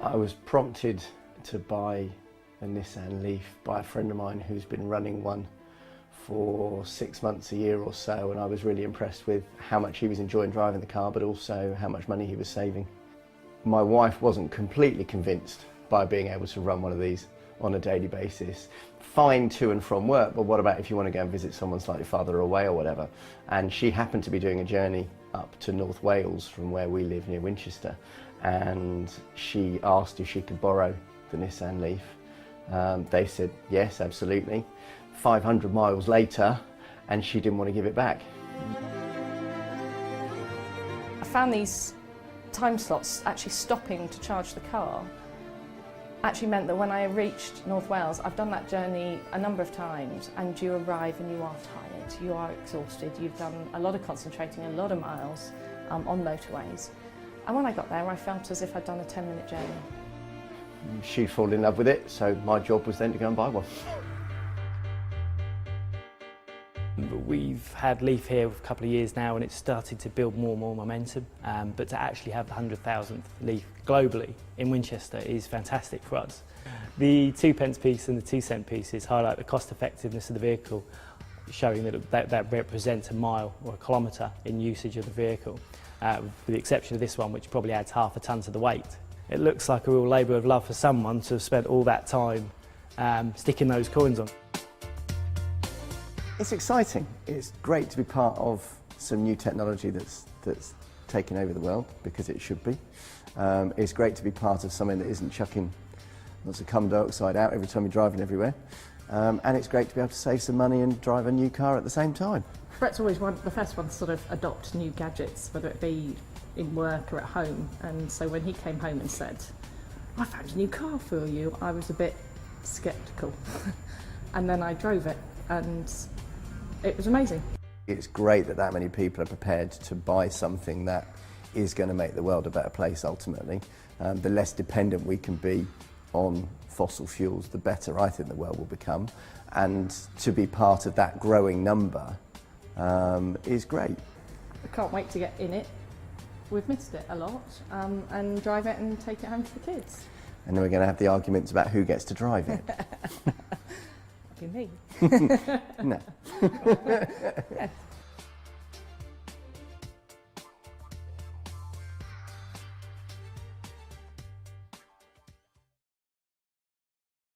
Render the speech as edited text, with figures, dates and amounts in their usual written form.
I was prompted to buy a Nissan Leaf by a friend of mine who's been running one for 6 months, a year or so, and I was really impressed with how much he was enjoying driving the car, but also how much money he was saving. My wife wasn't completely convinced by being able to run one of these on a daily basis. Fine to and from work, but what about if you want to go and visit someone slightly farther away or whatever? And she happened to be doing a journey up to North Wales from where we live near Winchester, and she asked if she could borrow the Nissan Leaf. They said yes, absolutely. 500 miles later, and she didn't want to give it back. I found these time slots actually stopping to charge the car actually meant that when I reached North Wales, I've done that journey a number of times, and you arrive and you are tired, you are exhausted, you've done a lot of concentrating, a lot of miles on motorways. And when I got there, I felt as if I'd done a 10-minute journey. She'd fallen in love with it, so my job was then to go and buy one. We've had Leaf here for a couple of years now, and it's started to build more and more momentum, but to actually have the 100,000th Leaf globally in Winchester is fantastic for us. The 2p piece and the 2c pieces highlight the cost effectiveness of the vehicle, showing that represents a mile or a kilometre in usage of the vehicle, with the exception of this one, which probably adds half a tonne to the weight. It looks like a real labour of love for someone to have spent all that time sticking those coins on. It's exciting. It's great to be part of some new technology that's taking over the world, because it should be. It's great to be part of something that isn't chucking lots of carbon dioxide out every time you're driving everywhere. And it's great to be able to save some money and drive a new car at the same time. Brett's always the first one to sort of adopt new gadgets, whether it be in work or at home. And so when he came home and said, "I found a new car for you," I was a bit sceptical. And then I drove it, and it was amazing. It's great that many people are prepared to buy something that is going to make the world a better place ultimately. The less dependent we can be on fossil fuels, the better I think the world will become. And to be part of that growing number is great. I can't wait to get in it. We've missed it a lot, and drive it and take it home to the kids. And then we're going to have the arguments about who gets to drive it. Be me. No. Yes.